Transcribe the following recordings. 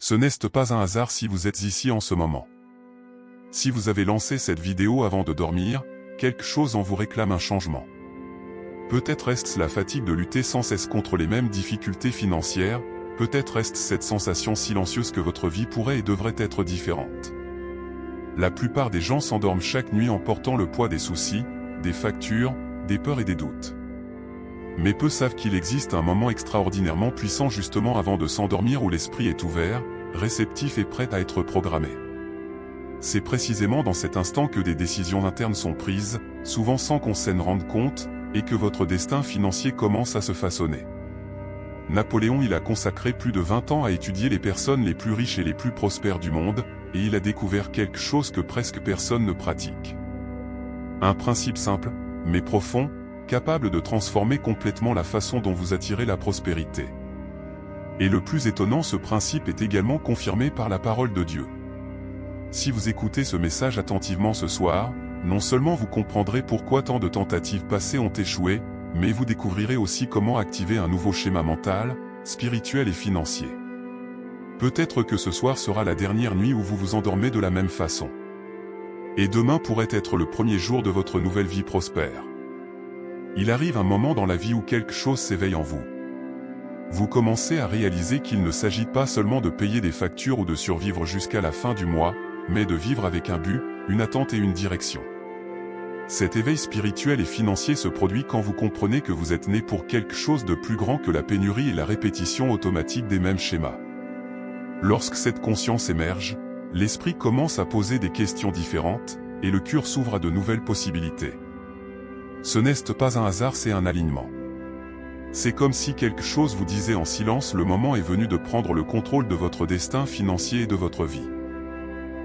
Ce n'est pas un hasard si vous êtes ici en ce moment. Si vous avez lancé cette vidéo avant de dormir, quelque chose en vous réclame un changement. Peut-être est-ce la fatigue de lutter sans cesse contre les mêmes difficultés financières, peut-être est-ce cette sensation silencieuse que votre vie pourrait et devrait être différente. La plupart des gens s'endorment chaque nuit en portant le poids des soucis, des factures, des peurs et des doutes. Mais peu savent qu'il existe un moment extraordinairement puissant justement avant de s'endormir où l'esprit est ouvert, réceptif et prêt à être programmé. C'est précisément dans cet instant que des décisions internes sont prises, souvent sans qu'on s'en rende compte, et que votre destin financier commence à se façonner. Napoléon a consacré plus de 20 ans à étudier les personnes les plus riches et les plus prospères du monde, et il a découvert quelque chose que presque personne ne pratique. Un principe simple, mais profond, capable de transformer complètement la façon dont vous attirez la prospérité. Et le plus étonnant, ce principe est également confirmé par la parole de Dieu. Si vous écoutez ce message attentivement ce soir, non seulement vous comprendrez pourquoi tant de tentatives passées ont échoué, mais vous découvrirez aussi comment activer un nouveau schéma mental, spirituel et financier. Peut-être que ce soir sera la dernière nuit où vous vous endormez de la même façon. Et demain pourrait être le premier jour de votre nouvelle vie prospère. Il arrive un moment dans la vie où quelque chose s'éveille en vous. Vous commencez à réaliser qu'il ne s'agit pas seulement de payer des factures ou de survivre jusqu'à la fin du mois, mais de vivre avec un but, une attente et une direction. Cet éveil spirituel et financier se produit quand vous comprenez que vous êtes né pour quelque chose de plus grand que la pénurie et la répétition automatique des mêmes schémas. Lorsque cette conscience émerge, l'esprit commence à poser des questions différentes, et le cœur s'ouvre à de nouvelles possibilités. Ce n'est pas un hasard, c'est un alignement. C'est comme si quelque chose vous disait en silence: le moment est venu de prendre le contrôle de votre destin financier et de votre vie.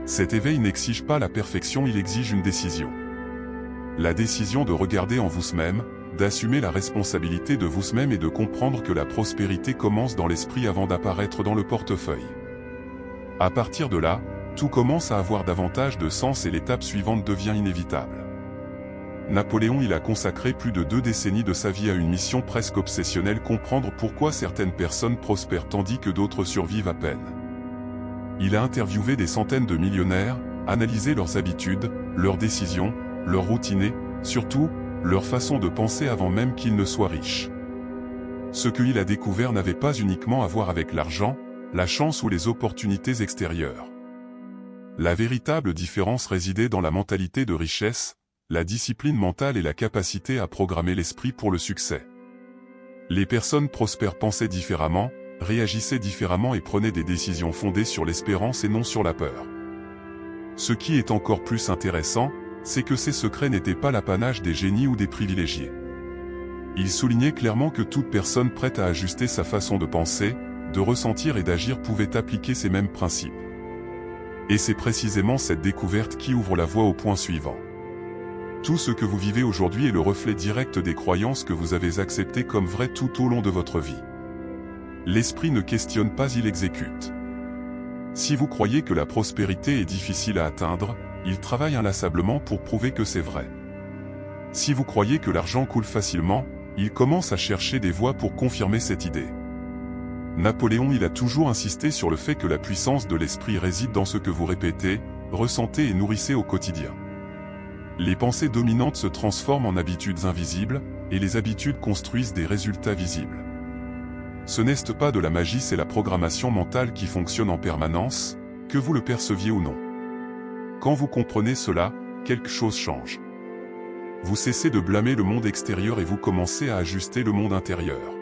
Cet éveil n'exige pas la perfection, il exige une décision. La décision de regarder en vous-même, d'assumer la responsabilité de vous-même et de comprendre que la prospérité commence dans l'esprit avant d'apparaître dans le portefeuille. À partir de là, tout commence à avoir davantage de sens et l'étape suivante devient inévitable. Napoléon a consacré plus de 2 décennies de sa vie à une mission presque obsessionnelle: comprendre pourquoi certaines personnes prospèrent tandis que d'autres survivent à peine. Il a interviewé des centaines de millionnaires, analysé leurs habitudes, leurs décisions, leur routine et, surtout, leur façon de penser avant même qu'ils ne soient riches. Ce qu'il a découvert n'avait pas uniquement à voir avec l'argent, la chance ou les opportunités extérieures. La véritable différence résidait dans la mentalité de richesse, la discipline mentale et la capacité à programmer l'esprit pour le succès. Les personnes prospères pensaient différemment, réagissaient différemment et prenaient des décisions fondées sur l'espérance et non sur la peur. Ce qui est encore plus intéressant, c'est que ces secrets n'étaient pas l'apanage des génies ou des privilégiés. Il soulignait clairement que toute personne prête à ajuster sa façon de penser, de ressentir et d'agir pouvait appliquer ces mêmes principes. Et c'est précisément cette découverte qui ouvre la voie au point suivant. Tout ce que vous vivez aujourd'hui est le reflet direct des croyances que vous avez acceptées comme vraies tout au long de votre vie. L'esprit ne questionne pas, il exécute. Si vous croyez que la prospérité est difficile à atteindre, il travaille inlassablement pour prouver que c'est vrai. Si vous croyez que l'argent coule facilement, il commence à chercher des voies pour confirmer cette idée. Napoléon a toujours insisté sur le fait que la puissance de l'esprit réside dans ce que vous répétez, ressentez et nourrissez au quotidien. Les pensées dominantes se transforment en habitudes invisibles, et les habitudes construisent des résultats visibles. Ce n'est pas de la magie, c'est la programmation mentale qui fonctionne en permanence, que vous le perceviez ou non. Quand vous comprenez cela, quelque chose change. Vous cessez de blâmer le monde extérieur et vous commencez à ajuster le monde intérieur.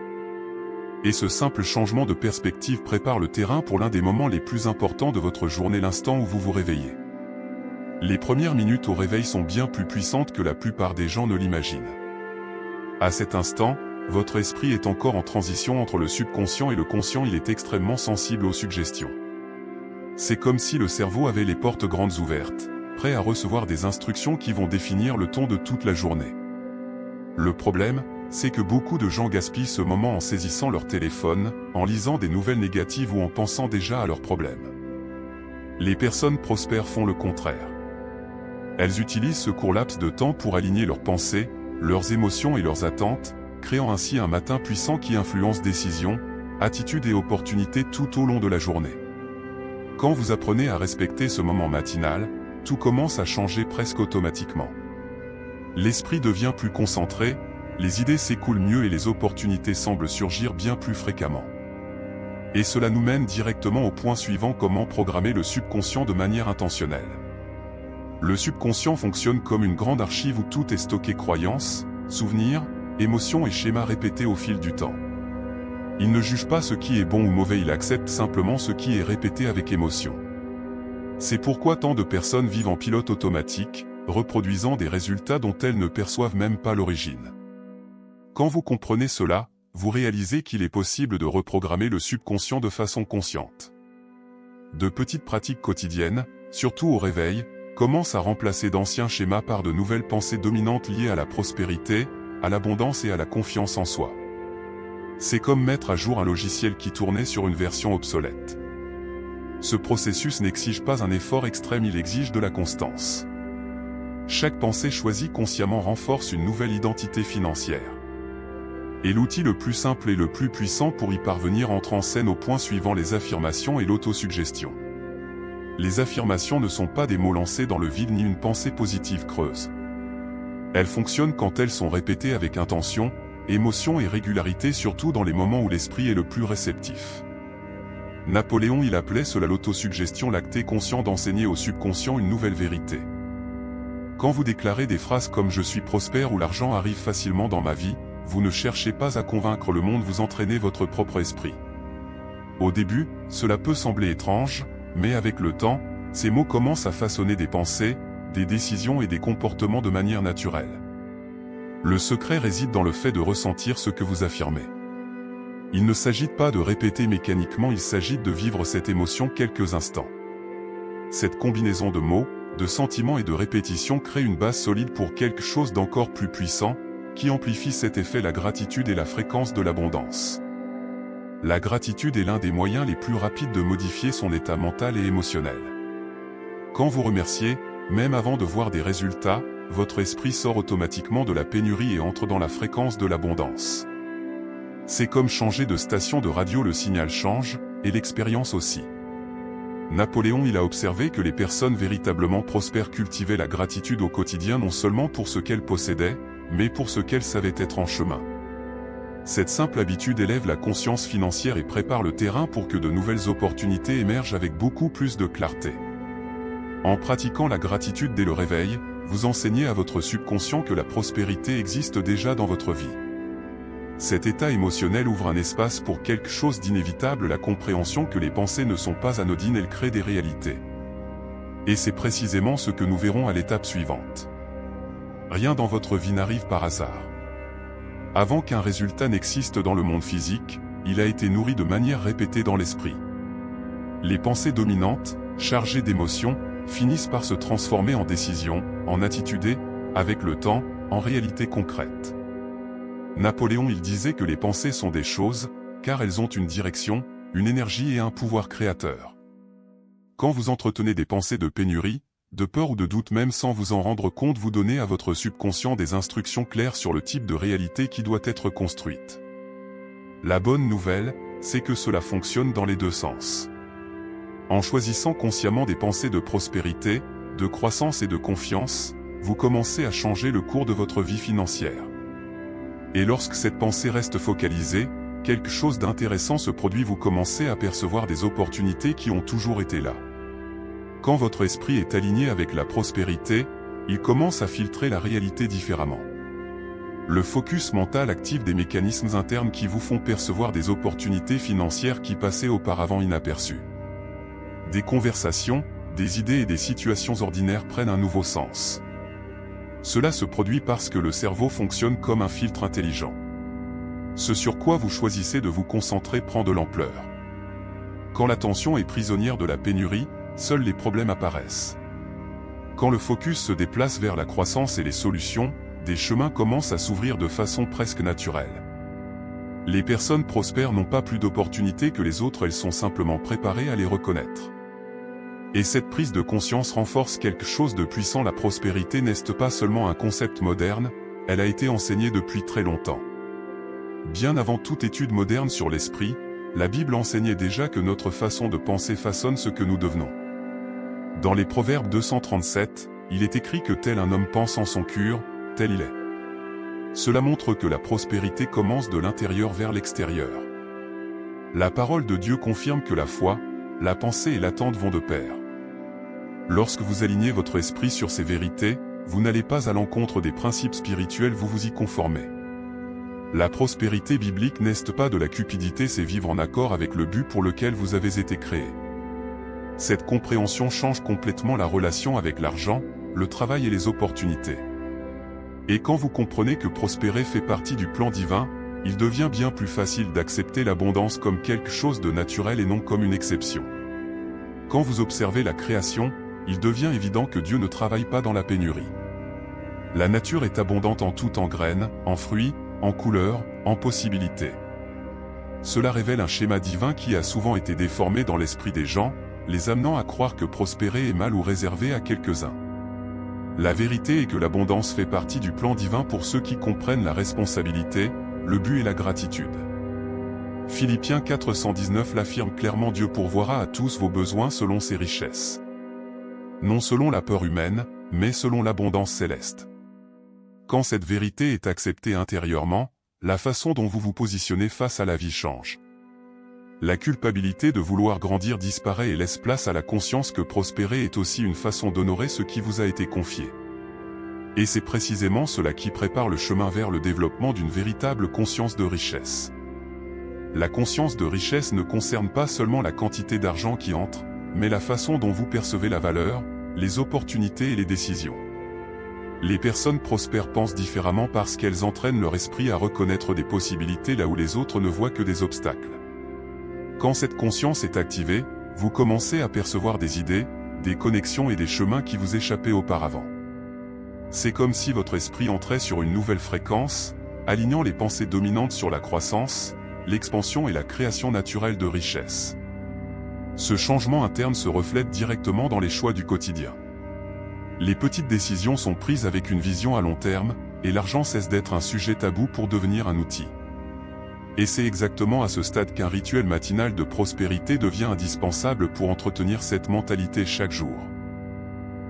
Et ce simple changement de perspective prépare le terrain pour l'un des moments les plus importants de votre journée, l'instant où vous vous réveillez. Les premières minutes au réveil sont bien plus puissantes que la plupart des gens ne l'imaginent. À cet instant, votre esprit est encore en transition entre le subconscient et le conscient, il est extrêmement sensible aux suggestions. C'est comme si le cerveau avait les portes grandes ouvertes, prêt à recevoir des instructions qui vont définir le ton de toute la journée. Le problème, c'est que beaucoup de gens gaspillent ce moment en saisissant leur téléphone, en lisant des nouvelles négatives ou en pensant déjà à leurs problèmes. Les personnes prospères font le contraire. Elles utilisent ce court laps de temps pour aligner leurs pensées, leurs émotions et leurs attentes, créant ainsi un matin puissant qui influence décisions, attitudes et opportunités tout au long de la journée. Quand vous apprenez à respecter ce moment matinal, tout commence à changer presque automatiquement. L'esprit devient plus concentré, les idées s'écoulent mieux et les opportunités semblent surgir bien plus fréquemment. Et cela nous mène directement au point suivant: comment programmer le subconscient de manière intentionnelle. Le subconscient fonctionne comme une grande archive où tout est stocké: croyances, souvenirs, émotions et schémas répétés au fil du temps. Il ne juge pas ce qui est bon ou mauvais, il accepte simplement ce qui est répété avec émotion. C'est pourquoi tant de personnes vivent en pilote automatique, reproduisant des résultats dont elles ne perçoivent même pas l'origine. Quand vous comprenez cela, vous réalisez qu'il est possible de reprogrammer le subconscient de façon consciente. De petites pratiques quotidiennes, surtout au réveil, commencent à remplacer d'anciens schémas par de nouvelles pensées dominantes liées à la prospérité, à l'abondance et à la confiance en soi. C'est comme mettre à jour un logiciel qui tournait sur une version obsolète. Ce processus n'exige pas un effort extrême, il exige de la constance. Chaque pensée choisie consciemment renforce une nouvelle identité financière. Et l'outil le plus simple et le plus puissant pour y parvenir entre en scène au point suivant: les affirmations et l'autosuggestion. Les affirmations ne sont pas des mots lancés dans le vide ni une pensée positive creuse. Elles fonctionnent quand elles sont répétées avec intention, émotion et régularité, surtout dans les moments où l'esprit est le plus réceptif. Napoléon il appelait cela l'autosuggestion, l'acte conscient d'enseigner au subconscient une nouvelle vérité. Quand vous déclarez des phrases comme « je suis prospère » ou « l'argent arrive facilement dans ma vie », vous ne cherchez pas à convaincre le monde, vous entraînez votre propre esprit. Au début, cela peut sembler étrange, mais avec le temps, ces mots commencent à façonner des pensées, des décisions et des comportements de manière naturelle. Le secret réside dans le fait de ressentir ce que vous affirmez. Il ne s'agit pas de répéter mécaniquement, il s'agit de vivre cette émotion quelques instants. Cette combinaison de mots, de sentiments et de répétitions crée une base solide pour quelque chose d'encore plus puissant, qui amplifie cet effet: la gratitude et la fréquence de l'abondance. La gratitude est l'un des moyens les plus rapides de modifier son état mental et émotionnel. Quand vous remerciez, même avant de voir des résultats, votre esprit sort automatiquement de la pénurie et entre dans la fréquence de l'abondance. C'est comme changer de station de radio, le signal change, et l'expérience aussi. Napoléon il a observé que les personnes véritablement prospères cultivaient la gratitude au quotidien, non seulement pour ce qu'elles possédaient, mais pour ce qu'elles savaient être en chemin. Cette simple habitude élève la conscience financière et prépare le terrain pour que de nouvelles opportunités émergent avec beaucoup plus de clarté. En pratiquant la gratitude dès le réveil, vous enseignez à votre subconscient que la prospérité existe déjà dans votre vie. Cet état émotionnel ouvre un espace pour quelque chose d'inévitable: la compréhension que les pensées ne sont pas anodines, elles créent des réalités. Et c'est précisément ce que nous verrons à l'étape suivante. Rien dans votre vie n'arrive par hasard. Avant qu'un résultat n'existe dans le monde physique, il a été nourri de manière répétée dans l'esprit. Les pensées dominantes, chargées d'émotions, finissent par se transformer en décisions, en attitudes et, avec le temps, en réalités concrètes. Napoléon il disait que les pensées sont des choses, car elles ont une direction, une énergie et un pouvoir créateur. Quand vous entretenez des pensées de pénurie, de peur ou de doute, même sans vous en rendre compte, vous donnez à votre subconscient des instructions claires sur le type de réalité qui doit être construite. La bonne nouvelle, c'est que cela fonctionne dans les deux sens. En choisissant consciemment des pensées de prospérité, de croissance et de confiance, vous commencez à changer le cours de votre vie financière. Et lorsque cette pensée reste focalisée, quelque chose d'intéressant se produit, vous commencez à percevoir des opportunités qui ont toujours été là. Quand votre esprit est aligné avec la prospérité, il commence à filtrer la réalité différemment. Le focus mental active des mécanismes internes qui vous font percevoir des opportunités financières qui passaient auparavant inaperçues. Des conversations, des idées et des situations ordinaires prennent un nouveau sens. Cela se produit parce que le cerveau fonctionne comme un filtre intelligent. Ce sur quoi vous choisissez de vous concentrer prend de l'ampleur. Quand l'attention est prisonnière de la pénurie, seuls les problèmes apparaissent. Quand le focus se déplace vers la croissance et les solutions, des chemins commencent à s'ouvrir de façon presque naturelle. Les personnes prospères n'ont pas plus d'opportunités que les autres, elles sont simplement préparées à les reconnaître. Et cette prise de conscience renforce quelque chose de puissant. La prospérité n'est pas seulement un concept moderne, elle a été enseignée depuis très longtemps. Bien avant toute étude moderne sur l'esprit, la Bible enseignait déjà que notre façon de penser façonne ce que nous devenons. Dans les Proverbes 237, il est écrit que tel un homme pense en son cœur, tel il est. Cela montre que la prospérité commence de l'intérieur vers l'extérieur. La parole de Dieu confirme que la foi, la pensée et l'attente vont de pair. Lorsque vous alignez votre esprit sur ces vérités, vous n'allez pas à l'encontre des principes spirituels, vous vous y conformez. La prospérité biblique n'est pas de la cupidité, c'est vivre en accord avec le but pour lequel vous avez été créé. Cette compréhension change complètement la relation avec l'argent, le travail et les opportunités. Et quand vous comprenez que prospérer fait partie du plan divin, il devient bien plus facile d'accepter l'abondance comme quelque chose de naturel et non comme une exception. Quand vous observez la création, il devient évident que Dieu ne travaille pas dans la pénurie. La nature est abondante en tout, en graines, en fruits, en couleurs, en possibilités. Cela révèle un schéma divin qui a souvent été déformé dans l'esprit des gens, les amenant à croire que prospérer est mal ou réservé à quelques-uns. La vérité est que l'abondance fait partie du plan divin pour ceux qui comprennent la responsabilité, le but et la gratitude. Philippiens 4:119 l'affirme clairement: Dieu pourvoira à tous vos besoins selon ses richesses. Non selon la peur humaine, mais selon l'abondance céleste. Quand cette vérité est acceptée intérieurement, la façon dont vous vous positionnez face à la vie change. La culpabilité de vouloir grandir disparaît et laisse place à la conscience que prospérer est aussi une façon d'honorer ce qui vous a été confié. Et c'est précisément cela qui prépare le chemin vers le développement d'une véritable conscience de richesse. La conscience de richesse ne concerne pas seulement la quantité d'argent qui entre, mais la façon dont vous percevez la valeur, les opportunités et les décisions. Les personnes prospères pensent différemment parce qu'elles entraînent leur esprit à reconnaître des possibilités là où les autres ne voient que des obstacles. Quand cette conscience est activée, vous commencez à percevoir des idées, des connexions et des chemins qui vous échappaient auparavant. C'est comme si votre esprit entrait sur une nouvelle fréquence, alignant les pensées dominantes sur la croissance, l'expansion et la création naturelle de richesse. Ce changement interne se reflète directement dans les choix du quotidien. Les petites décisions sont prises avec une vision à long terme, et l'argent cesse d'être un sujet tabou pour devenir un outil. Et c'est exactement à ce stade qu'un rituel matinal de prospérité devient indispensable pour entretenir cette mentalité chaque jour.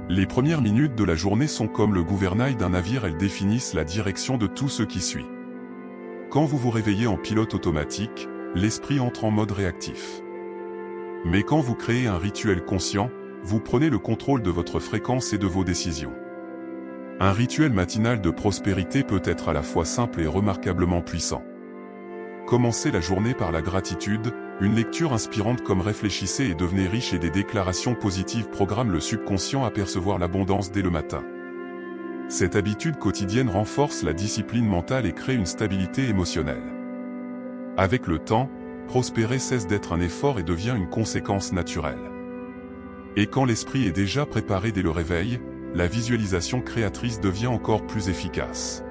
Les premières minutes de la journée sont comme le gouvernail d'un navire, elles définissent la direction de tout ce qui suit. Quand vous vous réveillez en pilote automatique, l'esprit entre en mode réactif. Mais quand vous créez un rituel conscient, vous prenez le contrôle de votre fréquence et de vos décisions. Un rituel matinal de prospérité peut être à la fois simple et remarquablement puissant. Commencez la journée par la gratitude, une lecture inspirante comme Réfléchissez et devenez riche et des déclarations positives programment le subconscient à percevoir l'abondance dès le matin. Cette habitude quotidienne renforce la discipline mentale et crée une stabilité émotionnelle. Avec le temps, prospérer cesse d'être un effort et devient une conséquence naturelle. Et quand l'esprit est déjà préparé dès le réveil, la visualisation créatrice devient encore plus efficace.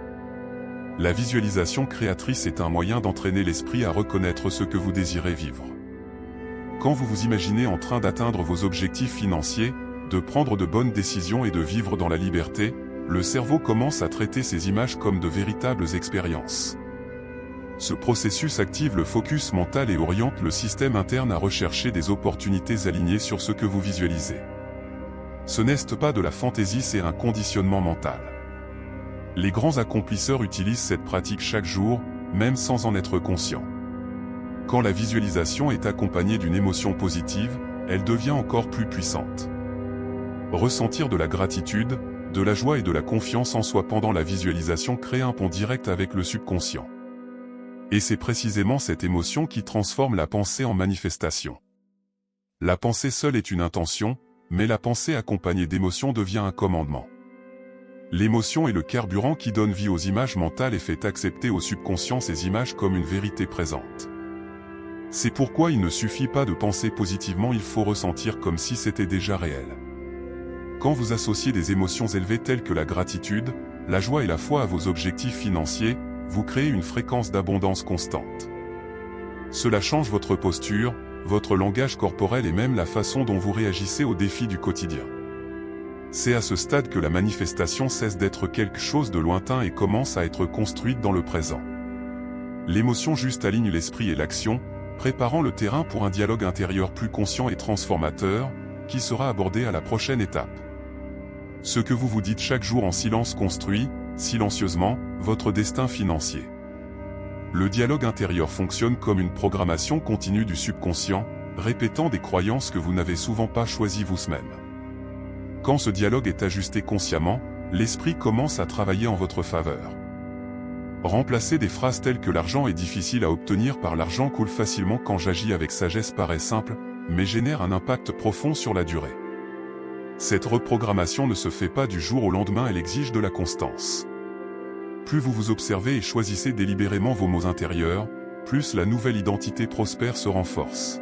La visualisation créatrice est un moyen d'entraîner l'esprit à reconnaître ce que vous désirez vivre. Quand vous vous imaginez en train d'atteindre vos objectifs financiers, de prendre de bonnes décisions et de vivre dans la liberté, le cerveau commence à traiter ces images comme de véritables expériences. Ce processus active le focus mental et oriente le système interne à rechercher des opportunités alignées sur ce que vous visualisez. Ce n'est pas de la fantaisie, c'est un conditionnement mental. Les grands accomplisseurs utilisent cette pratique chaque jour, même sans en être conscients. Quand la visualisation est accompagnée d'une émotion positive, elle devient encore plus puissante. Ressentir de la gratitude, de la joie et de la confiance en soi pendant la visualisation crée un pont direct avec le subconscient. Et c'est précisément cette émotion qui transforme la pensée en manifestation. La pensée seule est une intention, mais la pensée accompagnée d'émotion devient un commandement. L'émotion est le carburant qui donne vie aux images mentales et fait accepter au subconscient ces images comme une vérité présente. C'est pourquoi il ne suffit pas de penser positivement, il faut ressentir comme si c'était déjà réel. Quand vous associez des émotions élevées telles que la gratitude, la joie et la foi à vos objectifs financiers, vous créez une fréquence d'abondance constante. Cela change votre posture, votre langage corporel et même la façon dont vous réagissez aux défis du quotidien. C'est à ce stade que la manifestation cesse d'être quelque chose de lointain et commence à être construite dans le présent. L'émotion juste aligne l'esprit et l'action, préparant le terrain pour un dialogue intérieur plus conscient et transformateur, qui sera abordé à la prochaine étape. Ce que vous vous dites chaque jour en silence construit, silencieusement, votre destin financier. Le dialogue intérieur fonctionne comme une programmation continue du subconscient, répétant des croyances que vous n'avez souvent pas choisies vous-même. Quand ce dialogue est ajusté consciemment, l'esprit commence à travailler en votre faveur. Remplacer des phrases telles que l'argent est difficile à obtenir par l'argent coule facilement quand j'agis avec sagesse paraît simple, mais génère un impact profond sur la durée. Cette reprogrammation ne se fait pas du jour au lendemain, elle exige de la constance. Plus vous vous observez et choisissez délibérément vos mots intérieurs, plus la nouvelle identité prospère se renforce.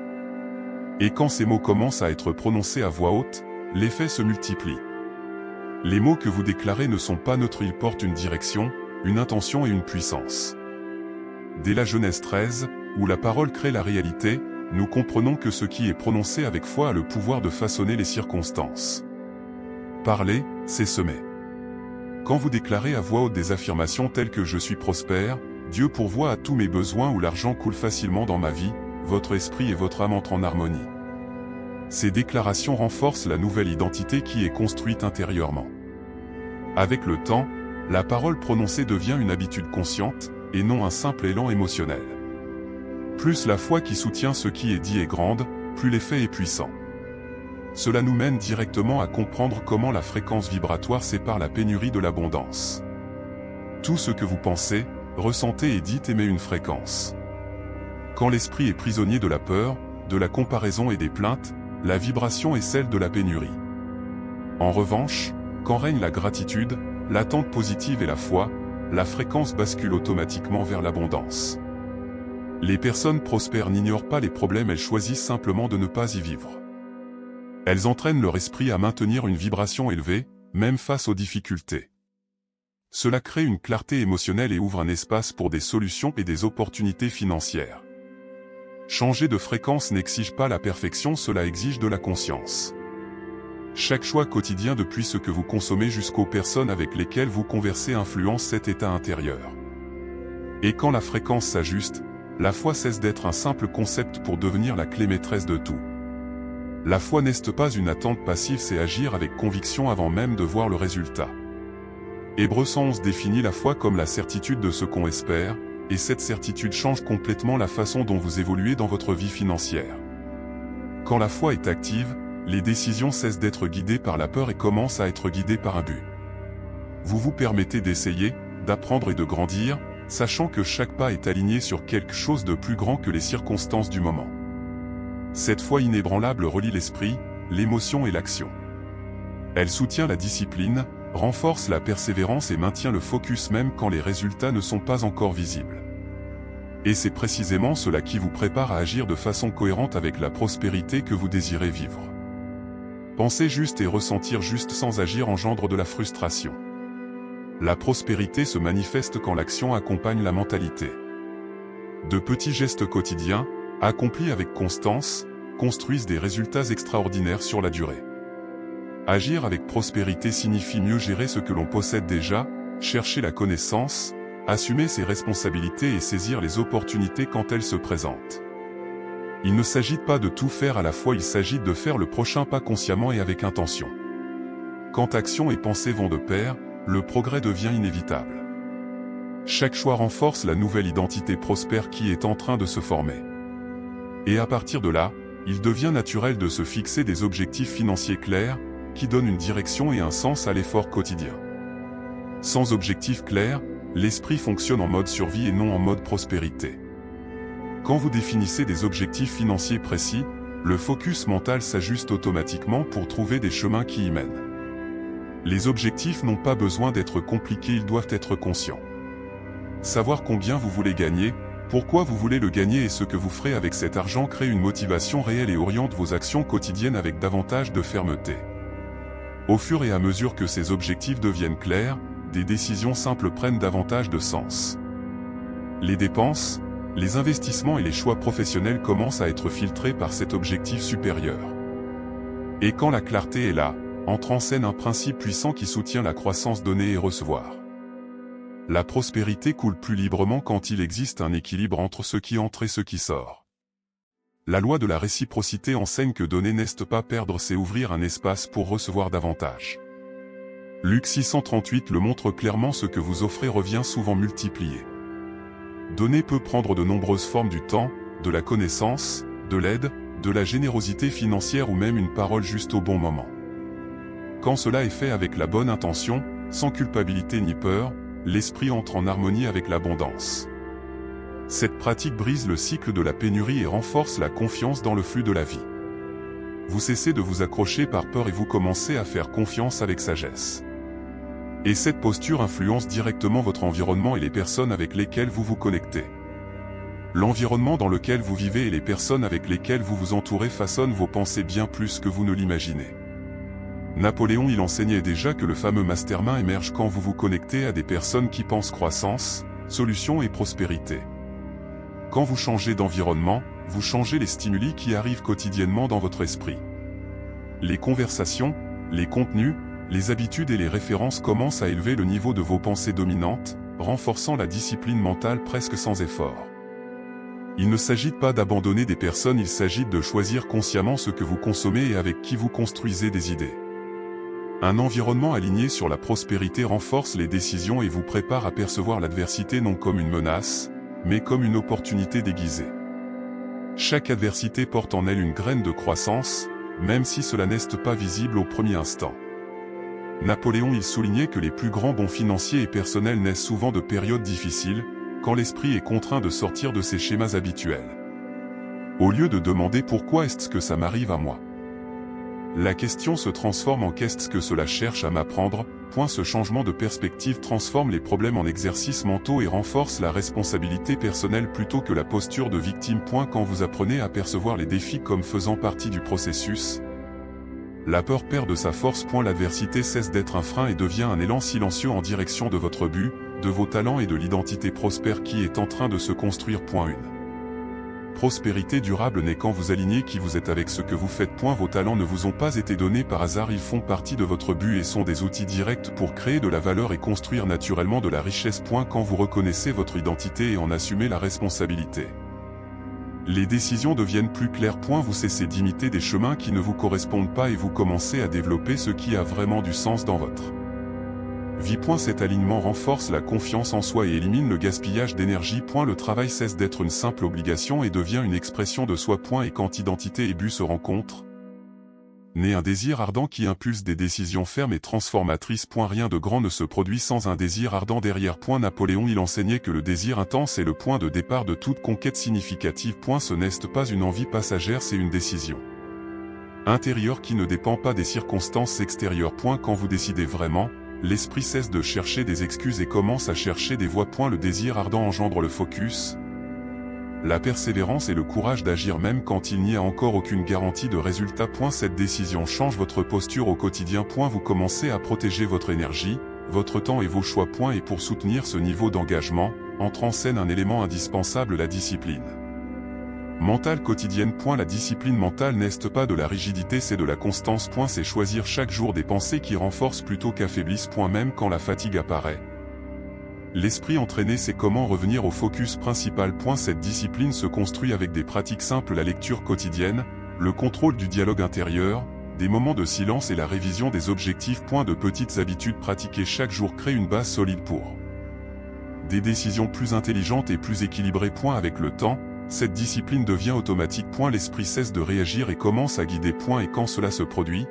Et quand ces mots commencent à être prononcés à voix haute, l'effet se multiplie. Les mots que vous déclarez ne sont pas neutres, ils portent une direction, une intention et une puissance. Dès la Genèse 13, où la parole crée la réalité, nous comprenons que ce qui est prononcé avec foi a le pouvoir de façonner les circonstances. Parler, c'est semer. Quand vous déclarez à voix haute des affirmations telles que « Je suis prospère »,« Dieu pourvoit à tous mes besoins » ou « L'argent coule facilement dans ma vie », votre esprit et votre âme entrent en harmonie. Ces déclarations renforcent la nouvelle identité qui est construite intérieurement. Avec le temps, la parole prononcée devient une habitude consciente, et non un simple élan émotionnel. Plus la foi qui soutient ce qui est dit est grande, plus l'effet est puissant. Cela nous mène directement à comprendre comment la fréquence vibratoire sépare la pénurie de l'abondance. Tout ce que vous pensez, ressentez et dites émet une fréquence. Quand l'esprit est prisonnier de la peur, de la comparaison et des plaintes, la vibration est celle de la pénurie. En revanche, quand règne la gratitude, l'attente positive et la foi, la fréquence bascule automatiquement vers l'abondance. Les personnes prospères n'ignorent pas les problèmes, elles choisissent simplement de ne pas y vivre. Elles entraînent leur esprit à maintenir une vibration élevée, même face aux difficultés. Cela crée une clarté émotionnelle et ouvre un espace pour des solutions et des opportunités financières. Changer de fréquence n'exige pas la perfection, cela exige de la conscience. Chaque choix quotidien, depuis ce que vous consommez jusqu'aux personnes avec lesquelles vous conversez, influence cet état intérieur. Et quand la fréquence s'ajuste, la foi cesse d'être un simple concept pour devenir la clé maîtresse de tout. La foi n'est pas une attente passive, c'est agir avec conviction avant même de voir le résultat. Hébreux 111 définit la foi comme la certitude de ce qu'on espère, et cette certitude change complètement la façon dont vous évoluez dans votre vie financière. Quand la foi est active, les décisions cessent d'être guidées par la peur et commencent à être guidées par un but. Vous vous permettez d'essayer, d'apprendre et de grandir, sachant que chaque pas est aligné sur quelque chose de plus grand que les circonstances du moment. Cette foi inébranlable relie l'esprit, l'émotion et l'action. Elle soutient la discipline, renforce la persévérance et maintient le focus même quand les résultats ne sont pas encore visibles. Et c'est précisément cela qui vous prépare à agir de façon cohérente avec la prospérité que vous désirez vivre. Penser juste et ressentir juste sans agir engendre de la frustration. La prospérité se manifeste quand l'action accompagne la mentalité. De petits gestes quotidiens, accomplis avec constance, construisent des résultats extraordinaires sur la durée. Agir avec prospérité signifie mieux gérer ce que l'on possède déjà, chercher la connaissance, assumer ses responsabilités et saisir les opportunités quand elles se présentent. Il ne s'agit pas de tout faire à la fois, il s'agit de faire le prochain pas consciemment et avec intention. Quand action et pensée vont de pair, le progrès devient inévitable. Chaque choix renforce la nouvelle identité prospère qui est en train de se former. Et à partir de là, il devient naturel de se fixer des objectifs financiers clairs, qui donnent une direction et un sens à l'effort quotidien. Sans objectif clair, l'esprit fonctionne en mode survie et non en mode prospérité. Quand vous définissez des objectifs financiers précis, le focus mental s'ajuste automatiquement pour trouver des chemins qui y mènent. Les objectifs n'ont pas besoin d'être compliqués, ils doivent être conscients. Savoir combien vous voulez gagner, pourquoi vous voulez le gagner et ce que vous ferez avec cet argent crée une motivation réelle et oriente vos actions quotidiennes avec davantage de fermeté. Au fur et à mesure que ces objectifs deviennent clairs, des décisions simples prennent davantage de sens. Les dépenses, les investissements et les choix professionnels commencent à être filtrés par cet objectif supérieur. Et quand la clarté est là, entre en scène un principe puissant qui soutient la croissance donner et recevoir. La prospérité coule plus librement quand il existe un équilibre entre ce qui entre et ce qui sort. La loi de la réciprocité enseigne que donner n'est pas perdre, c'est ouvrir un espace pour recevoir davantage. Luc 638 le montre clairement, ce que vous offrez revient souvent multiplié. Donner peut prendre de nombreuses formes: du temps, de la connaissance, de l'aide, de la générosité financière ou même une parole juste au bon moment. Quand cela est fait avec la bonne intention, sans culpabilité ni peur, l'esprit entre en harmonie avec l'abondance. Cette pratique brise le cycle de la pénurie et renforce la confiance dans le flux de la vie. Vous cessez de vous accrocher par peur et vous commencez à faire confiance avec sagesse. Et cette posture influence directement votre environnement et les personnes avec lesquelles vous vous connectez. L'environnement dans lequel vous vivez et les personnes avec lesquelles vous vous entourez façonnent vos pensées bien plus que vous ne l'imaginez. Napoléon il enseignait déjà que le fameux mastermind émerge quand vous vous connectez à des personnes qui pensent croissance, solutions et prospérité. Quand vous changez d'environnement, vous changez les stimuli qui arrivent quotidiennement dans votre esprit. Les conversations, les contenus, les habitudes et les références commencent à élever le niveau de vos pensées dominantes, renforçant la discipline mentale presque sans effort. Il ne s'agit pas d'abandonner des personnes, il s'agit de choisir consciemment ce que vous consommez et avec qui vous construisez des idées. Un environnement aligné sur la prospérité renforce les décisions et vous prépare à percevoir l'adversité non comme une menace, mais comme une opportunité déguisée. Chaque adversité porte en elle une graine de croissance, même si cela n'est pas visible au premier instant. Napoléon il soulignait que les plus grands bons financiers et personnels naissent souvent de périodes difficiles, quand l'esprit est contraint de sortir de ses schémas habituels. Au lieu de demander pourquoi est-ce que ça m'arrive à moi, la question se transforme en qu'est-ce que cela cherche à m'apprendre. Ce changement de perspective transforme les problèmes en exercices mentaux et renforce la responsabilité personnelle plutôt que la posture de victime. Quand vous apprenez à percevoir les défis comme faisant partie du processus, la peur perd de sa force. L'adversité cesse d'être un frein et devient un élan silencieux en direction de votre but, de vos talents et de l'identité prospère qui est en train de se construire. Une prospérité durable naît quand vous alignez qui vous êtes avec ce que vous faites. Vos talents ne vous ont pas été donnés par hasard, ils font partie de votre but et sont des outils directs pour créer de la valeur et construire naturellement de la richesse. Quand vous reconnaissez votre identité et en assumez la responsabilité, les décisions deviennent plus claires. Vous cessez d'imiter des chemins qui ne vous correspondent pas et vous commencez à développer ce qui a vraiment du sens dans votre vie. Cet alignement renforce la confiance en soi et élimine le gaspillage d'énergie. Le travail cesse d'être une simple obligation et devient une expression de soi. Et quand identité et but se rencontrent, naît un désir ardent qui impulse des décisions fermes et transformatrices. Rien de grand ne se produit sans un désir ardent derrière. Napoléon il enseignait que le désir intense est le point de départ de toute conquête significative. Ce n'est pas une envie passagère, c'est une décision intérieure qui ne dépend pas des circonstances extérieures. Quand vous décidez vraiment, l'esprit cesse de chercher des excuses et commence à chercher des voies. Le désir ardent engendre le focus, la persévérance et le courage d'agir même quand il n'y a encore aucune garantie de résultat. Cette décision change votre posture au quotidien. Vous commencez à protéger votre énergie, votre temps et vos choix. Et pour soutenir ce niveau d'engagement, entre en scène un élément indispensable: la discipline mentale quotidienne. La discipline mentale n'est pas de la rigidité, c'est de la constance. C'est choisir chaque jour des pensées qui renforcent plutôt qu'affaiblissent. Même quand la fatigue apparaît, l'esprit entraîné sait comment revenir au focus principal. Cette discipline se construit avec des pratiques simples: la lecture quotidienne, le contrôle du dialogue intérieur, des moments de silence et la révision des objectifs. De petites habitudes pratiquées chaque jour créent une base solide pour des décisions plus intelligentes et plus équilibrées. Avec le temps, cette discipline devient automatique. L'esprit cesse de réagir et commence à guider. Et quand cela se produit,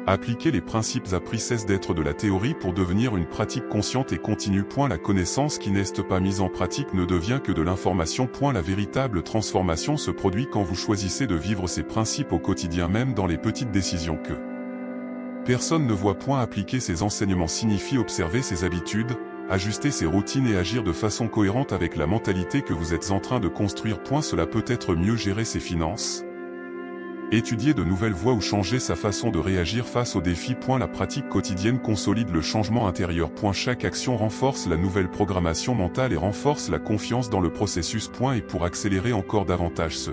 appliquer les principes appris cesse d'être de la théorie pour devenir une pratique consciente et continue. La connaissance qui n'est pas mise en pratique ne devient que de l'information. La véritable transformation se produit quand vous choisissez de vivre ces principes au quotidien, même dans les petites décisions que personne ne voit. Appliquer ces enseignements signifie observer ses habitudes, ajuster ses routines et agir de façon cohérente avec la mentalité que vous êtes en train de construire. Cela peut être mieux gérer ses finances, étudier de nouvelles voies ou changer sa façon de réagir face aux défis. La pratique quotidienne consolide le changement intérieur. Chaque action renforce la nouvelle programmation mentale et renforce la confiance dans le processus. Et pour accélérer encore davantage ce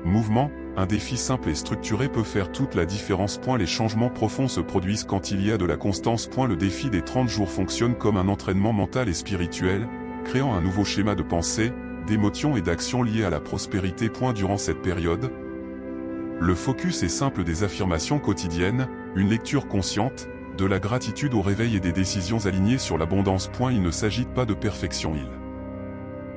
mouvement, un défi simple et structuré peut faire toute la différence. Les changements profonds se produisent quand il y a de la constance. Le défi des 30 jours fonctionne comme un entraînement mental et spirituel, créant un nouveau schéma de pensée, d'émotions et d'actions liées à la prospérité. Durant cette période, le focus est simple: des affirmations quotidiennes, une lecture consciente, de la gratitude au réveil et des décisions alignées sur l'abondance. Il ne s'agit pas de perfection, il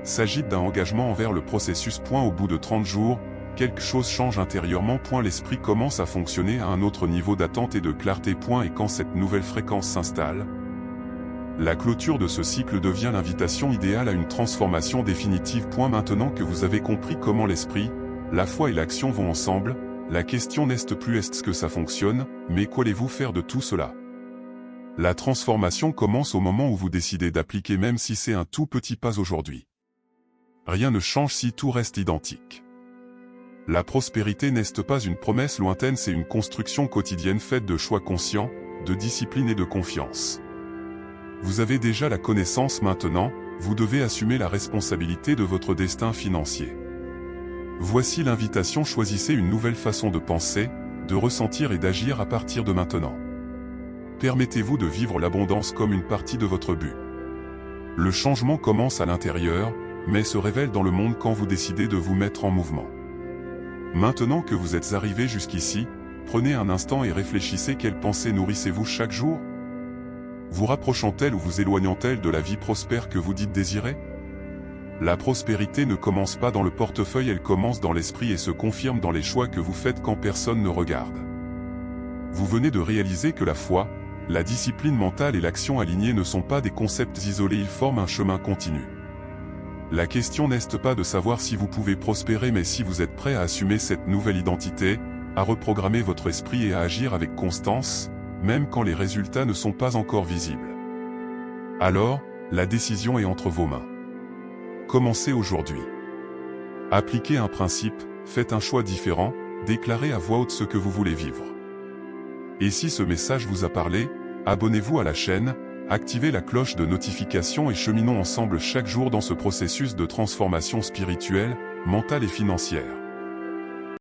s'agit d'un engagement envers le processus. Au bout de 30 jours, quelque chose change intérieurement. L'esprit commence à fonctionner à un autre niveau d'attente et de clarté. Et quand cette nouvelle fréquence s'installe, la clôture de ce cycle devient l'invitation idéale à une transformation définitive. Maintenant que vous avez compris comment l'esprit, la foi et l'action vont ensemble, la question n'est plus est-ce que ça fonctionne, mais qu'allez-vous faire de tout cela? La transformation commence au moment où vous décidez d'appliquer, même si c'est un tout petit pas aujourd'hui. Rien ne change si tout reste identique. La prospérité n'est pas une promesse lointaine, c'est une construction quotidienne faite de choix conscients, de discipline et de confiance. Vous avez déjà la connaissance. Maintenant, vous devez assumer la responsabilité de votre destin financier. Voici l'invitation: choisissez une nouvelle façon de penser, de ressentir et d'agir à partir de maintenant. Permettez-vous de vivre l'abondance comme une partie de votre but. Le changement commence à l'intérieur, mais se révèle dans le monde quand vous décidez de vous mettre en mouvement. Maintenant que vous êtes arrivé jusqu'ici, prenez un instant et réfléchissez: quelles pensées nourrissez-vous chaque jour? Vous rapprochant-elles ou vous éloignant-elles de la vie prospère que vous dites désirer? La prospérité ne commence pas dans le portefeuille, elle commence dans l'esprit et se confirme dans les choix que vous faites quand personne ne regarde. Vous venez de réaliser que la foi, la discipline mentale et l'action alignée ne sont pas des concepts isolés, ils forment un chemin continu. La question n'est pas de savoir si vous pouvez prospérer, mais si vous êtes prêt à assumer cette nouvelle identité, à reprogrammer votre esprit et à agir avec constance, même quand les résultats ne sont pas encore visibles. Alors, la décision est entre vos mains. Commencez aujourd'hui. Appliquez un principe, faites un choix différent, déclarez à voix haute ce que vous voulez vivre. Et si ce message vous a parlé, abonnez-vous à la chaîne, activez la cloche de notification et cheminons ensemble chaque jour dans ce processus de transformation spirituelle, mentale et financière.